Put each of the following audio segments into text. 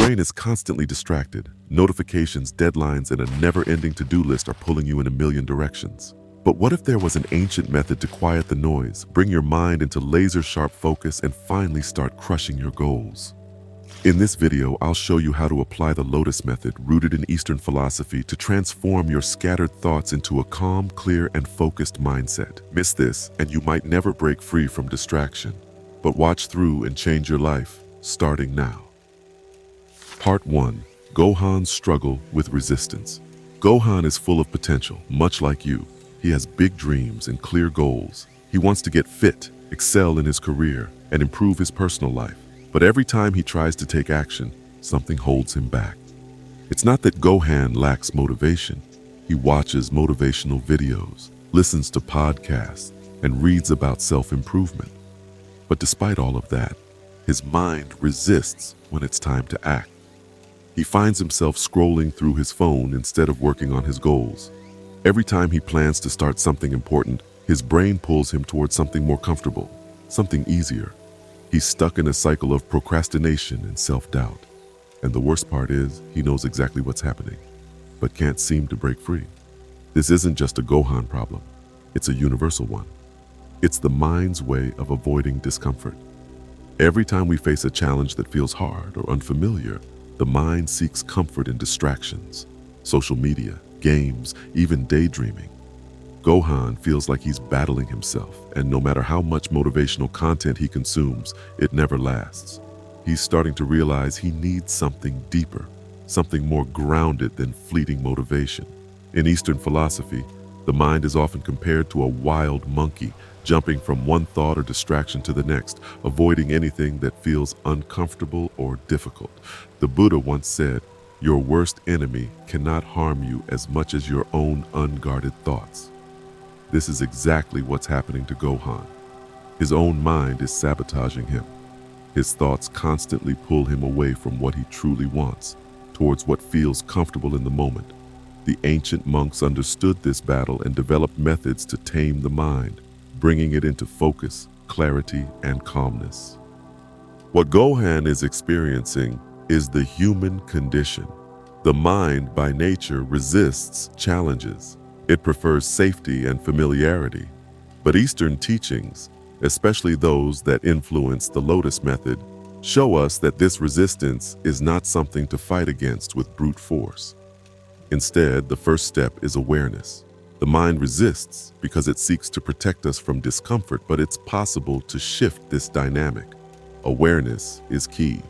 brain is constantly distracted. Notifications, deadlines, and a never-ending to-do list are pulling you in a million directions. But what if there was an ancient method to quiet the noise, bring your mind into laser-sharp focus, and finally start crushing your goals? In this video, I'll show you how to apply the Lotus Method, rooted in Eastern philosophy, to transform your scattered thoughts into a calm, clear, and focused mindset. Miss this, and you might never break free from distraction. But watch through and change your life, starting now. Part 1. Gohan's struggle with resistance. Gohan is full of potential, much like you. He has big dreams and clear goals. He wants to get fit, excel in his career, and improve his personal life. But every time he tries to take action, something holds him back. It's not that Gohan lacks motivation. He watches motivational videos, listens to podcasts, and reads about self-improvement. But despite all of that, his mind resists when it's time to act. He finds himself scrolling through his phone instead of working on his goals. Every time he plans to start something important, his brain pulls him towards something more comfortable, something easier. He's stuck in a cycle of procrastination and self-doubt. And the worst part is, he knows exactly what's happening, but can't seem to break free. This isn't just a Gohan problem. It's a universal one. It's the mind's way of avoiding discomfort. Every time we face a challenge that feels hard or unfamiliar, the mind seeks comfort in distractions, social media, games, even daydreaming. Gohan feels like he's battling himself, and no matter how much motivational content he consumes, it never lasts. He's starting to realize he needs something deeper, something more grounded than fleeting motivation. In Eastern philosophy, the mind is often compared to a wild monkey, jumping from one thought or distraction to the next, avoiding anything that feels uncomfortable or difficult. The Buddha once said, "Your worst enemy cannot harm you as much as your own unguarded thoughts." This is exactly what's happening to Gohan. His own mind is sabotaging him. His thoughts constantly pull him away from what he truly wants, towards what feels comfortable in the moment. The ancient monks understood this battle and developed methods to tame the mind, bringing it into focus, clarity, and calmness. What Gohan is experiencing is the human condition. The mind, by nature, resists challenges. It prefers safety and familiarity. But Eastern teachings, especially those that influence the Lotus Method, show us that this resistance is not something to fight against with brute force. Instead, the first step is awareness. The mind resists because it seeks to protect us from discomfort, but it's possible to shift this dynamic. Awareness is key.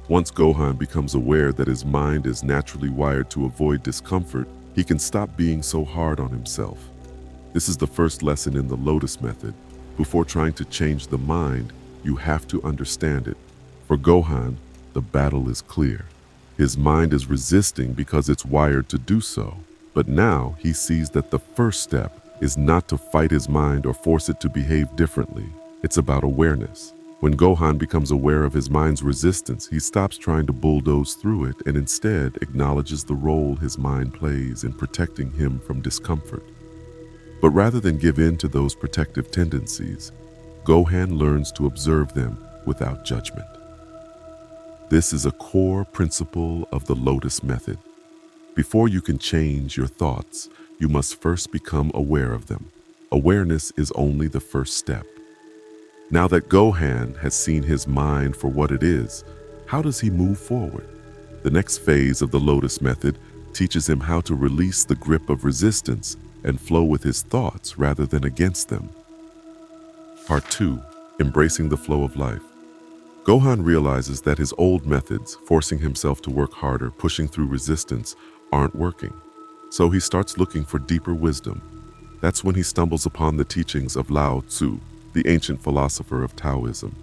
Once Gohan becomes aware that his mind is naturally wired to avoid discomfort, he can stop being so hard on himself. This is the first lesson in the Lotus Method. Before trying to change the mind, you have to understand it. For Gohan, the battle is clear. His mind is resisting because it's wired to do so. But now he sees that the first step is not to fight his mind or force it to behave differently. It's about awareness. When Gohan becomes aware of his mind's resistance, he stops trying to bulldoze through it and instead acknowledges the role his mind plays in protecting him from discomfort. But rather than give in to those protective tendencies, Gohan learns to observe them without judgment. This is a core principle of the Lotus Method. Before you can change your thoughts, you must first become aware of them. Awareness is only the first step. Now that Gohan has seen his mind for what it is, how does he move forward? The next phase of the Lotus Method teaches him how to release the grip of resistance and flow with his thoughts rather than against them. Part 2. Embracing the flow of life. Gohan realizes that his old methods, forcing himself to work harder, pushing through resistance, aren't working. So he starts looking for deeper wisdom. That's when he stumbles upon the teachings of Lao Tzu, the ancient philosopher of Taoism.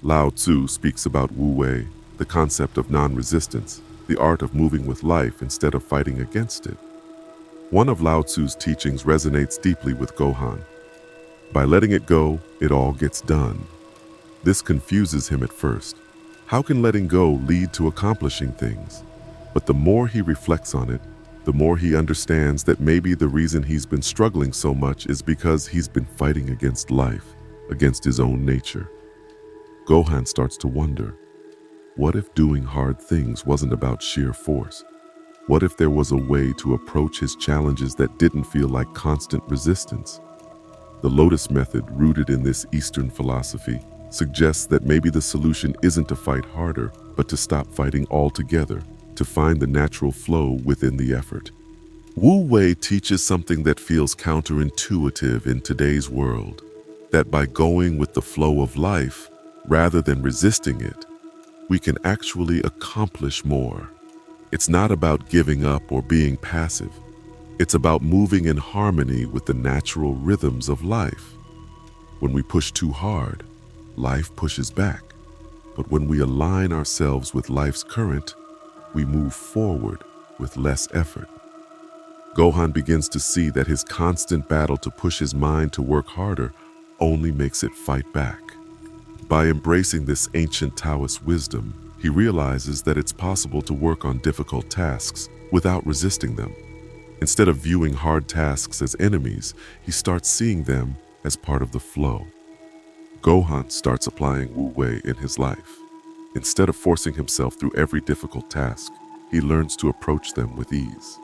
Lao Tzu speaks about Wu Wei, the concept of non-resistance, the art of moving with life instead of fighting against it. One of Lao Tzu's teachings resonates deeply with Gohan. By letting it go, it all gets done. This confuses him at first. How can letting go lead to accomplishing things? But the more he reflects on it, the more he understands that maybe the reason he's been struggling so much is because he's been fighting against life, against his own nature. Gohan starts to wonder, What if doing hard things wasn't about sheer force? What if there was a way to approach his challenges that didn't feel like constant resistance? The Lotus Method, rooted in this Eastern philosophy, suggests that maybe the solution isn't to fight harder, but to stop fighting altogether, to find the natural flow within the effort. Wu Wei teaches something that feels counterintuitive in today's world, that by going with the flow of life, rather than resisting it, we can actually accomplish more. It's not about giving up or being passive. It's about moving in harmony with the natural rhythms of life. When we push too hard, life pushes back. But when we align ourselves with life's current, we move forward with less effort. Gohan begins to see that his constant battle to push his mind to work harder only makes it fight back. By embracing this ancient Taoist wisdom, he realizes that it's possible to work on difficult tasks without resisting them. Instead of viewing hard tasks as enemies, he starts seeing them as part of the flow. Gohan starts applying Wu Wei in his life. Instead of forcing himself through every difficult task, he learns to approach them with ease.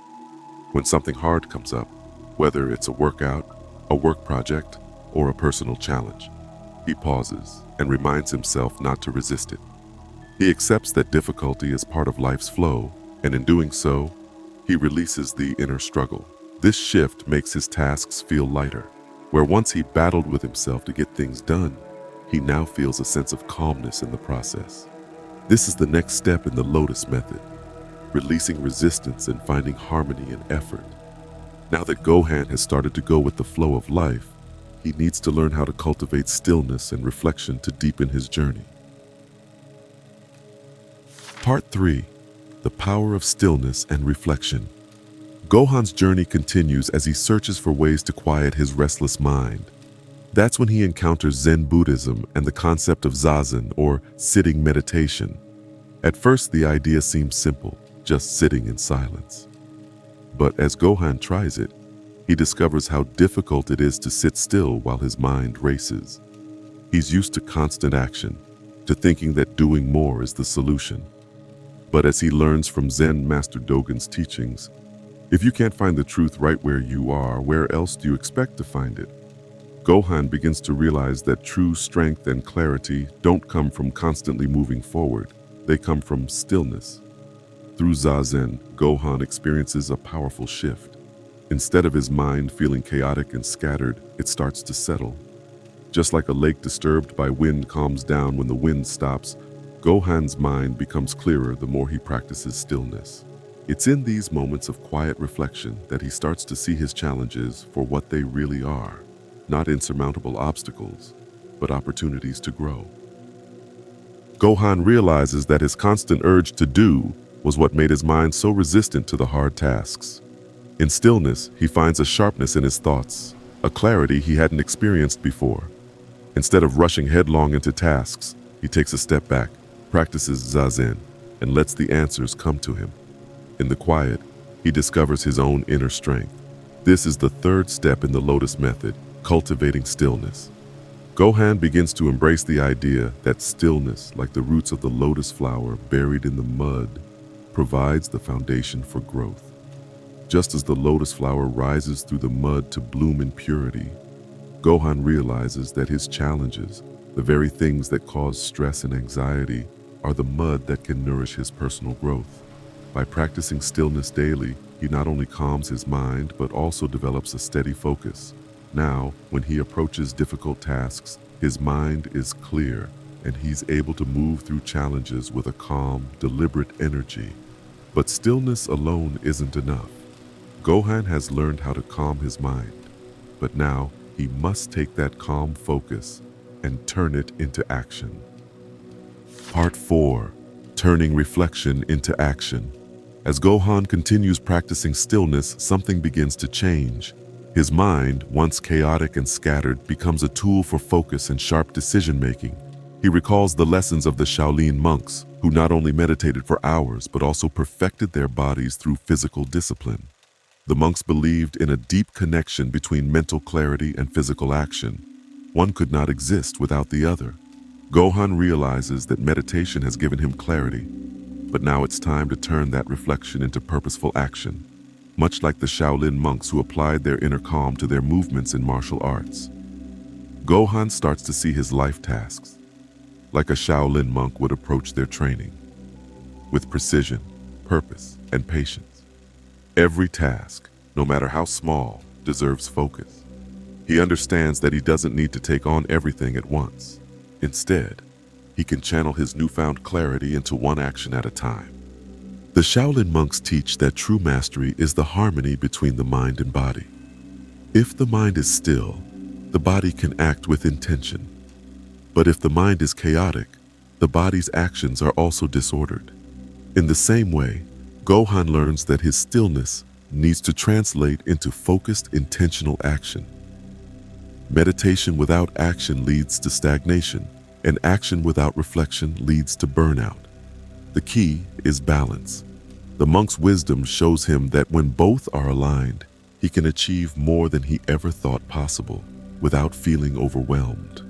When something hard comes up, whether it's a workout, a work project, or a personal challenge, he pauses and reminds himself not to resist it. He accepts that difficulty is part of life's flow, and in doing so, he releases the inner struggle. This shift makes his tasks feel lighter. Where once he battled with himself to get things done, he now feels a sense of calmness in the process. This is the next step in the Lotus Method, releasing resistance and finding harmony in effort. Now that Gohan has started to go with the flow of life, he needs to learn how to cultivate stillness and reflection to deepen his journey. Part 3. The Power of Stillness and Reflection. Gohan's journey continues as he searches for ways to quiet his restless mind. That's when he encounters Zen Buddhism and the concept of zazen, or sitting meditation. At first, the idea seems simple, just sitting in silence. But as Gohan tries it, he discovers how difficult it is to sit still while his mind races. He's used to constant action, to thinking that doing more is the solution. But as he learns from Zen Master Dogen's teachings, if you can't find the truth right where you are, where else do you expect to find it? Gohan begins to realize that true strength and clarity don't come from constantly moving forward. They come from stillness. Through Zazen, Gohan experiences a powerful shift. Instead of his mind feeling chaotic and scattered, it starts to settle. Just like a lake disturbed by wind calms down when the wind stops, Gohan's mind becomes clearer the more he practices stillness. It's in these moments of quiet reflection that he starts to see his challenges for what they really are, not insurmountable obstacles, but opportunities to grow. Gohan realizes that his constant urge to do was what made his mind so resistant to the hard tasks. In stillness, he finds a sharpness in his thoughts, a clarity he hadn't experienced before. Instead of rushing headlong into tasks, he takes a step back, practices Zazen, and lets the answers come to him. In the quiet, he discovers his own inner strength. This is the third step in the Lotus Method, cultivating stillness. Gohan begins to embrace the idea that stillness, like the roots of the lotus flower buried in the mud, provides the foundation for growth. Just as the lotus flower rises through the mud to bloom in purity, Gohan realizes that his challenges, the very things that cause stress and anxiety, are the mud that can nourish his personal growth. By practicing stillness daily, he not only calms his mind, but also develops a steady focus. Now, when he approaches difficult tasks, his mind is clear, and he's able to move through challenges with a calm, deliberate energy. But stillness alone isn't enough. Gohan has learned how to calm his mind, but now he must take that calm focus and turn it into action. Part 4. Turning reflection into action. As Gohan continues practicing stillness, something begins to change. His mind, once chaotic and scattered, becomes a tool for focus and sharp decision-making. He recalls the lessons of the Shaolin monks, who not only meditated for hours, but also perfected their bodies through physical discipline. The monks believed in a deep connection between mental clarity and physical action. One could not exist without the other. Gohan realizes that meditation has given him clarity, but now it's time to turn that reflection into purposeful action, much like the Shaolin monks who applied their inner calm to their movements in martial arts. Gohan starts to see his life tasks, like a Shaolin monk would approach their training, with precision, purpose, and patience. Every task, no matter how small, deserves focus. He understands that he doesn't need to take on everything at once. Instead, he can channel his newfound clarity into one action at a time. The Shaolin monks teach that true mastery is the harmony between the mind and body. If the mind is still, the body can act with intention. But if the mind is chaotic, the body's actions are also disordered. In the same way, Gohan learns that his stillness needs to translate into focused, intentional action. Meditation without action leads to stagnation, and action without reflection leads to burnout. The key is balance. The monk's wisdom shows him that when both are aligned, he can achieve more than he ever thought possible without feeling overwhelmed.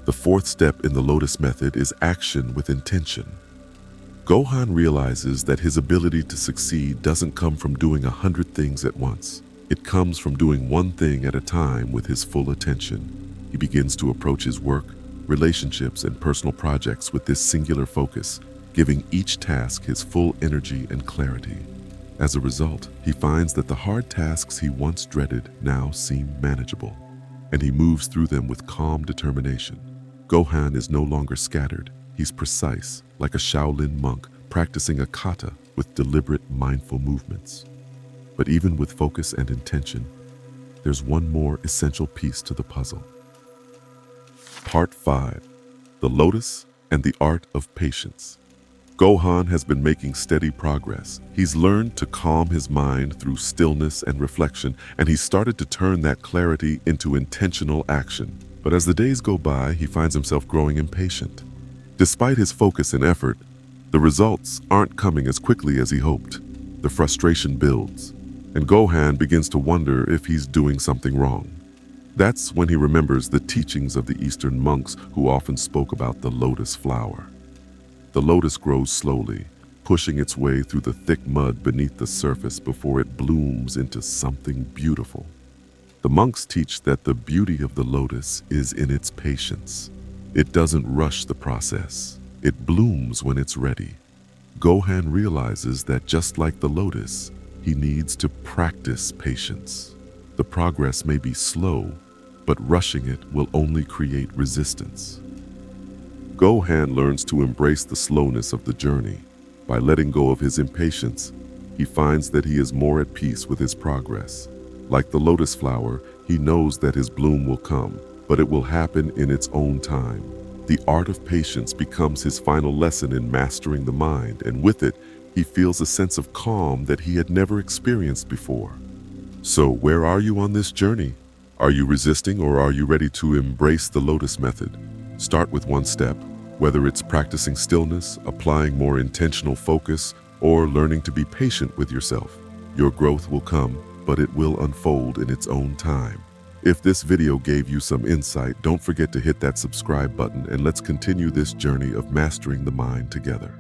The fourth step in the Lotus Method is action with intention. Gohan realizes that his ability to succeed doesn't come from doing 100 things at once. It comes from doing one thing at a time with his full attention. He begins to approach his work, relationships, and personal projects with this singular focus, giving each task his full energy and clarity. As a result, he finds that the hard tasks he once dreaded now seem manageable, and he moves through them with calm determination. Gohan is no longer scattered. He's precise, like a Shaolin monk practicing a kata with deliberate, mindful movements. But even with focus and intention, there's one more essential piece to the puzzle. Part 5. The Lotus and the Art of Patience. Gohan has been making steady progress. He's learned to calm his mind through stillness and reflection, and he's started to turn that clarity into intentional action. But as the days go by, he finds himself growing impatient. Despite his focus and effort, the results aren't coming as quickly as he hoped. The frustration builds, and Gohan begins to wonder if he's doing something wrong. That's when he remembers the teachings of the Eastern monks who often spoke about the lotus flower. The lotus grows slowly, pushing its way through the thick mud beneath the surface before it blooms into something beautiful. The monks teach that the beauty of the lotus is in its patience. It doesn't rush the process. It blooms when it's ready. Gohan realizes that just like the lotus, he needs to practice patience. The progress may be slow, but rushing it will only create resistance. Gohan learns to embrace the slowness of the journey. By letting go of his impatience, he finds that he is more at peace with his progress. Like the lotus flower, he knows that his bloom will come, but it will happen in its own time. The art of patience becomes his final lesson in mastering the mind, and with it, he feels a sense of calm that he had never experienced before. So, where are you on this journey? Are you resisting, or are you ready to embrace the Lotus Method? Start with one step, whether it's practicing stillness, applying more intentional focus, or learning to be patient with yourself. Your growth will come, but it will unfold in its own time. If this video gave you some insight, don't forget to hit that subscribe button, and let's continue this journey of mastering the mind together.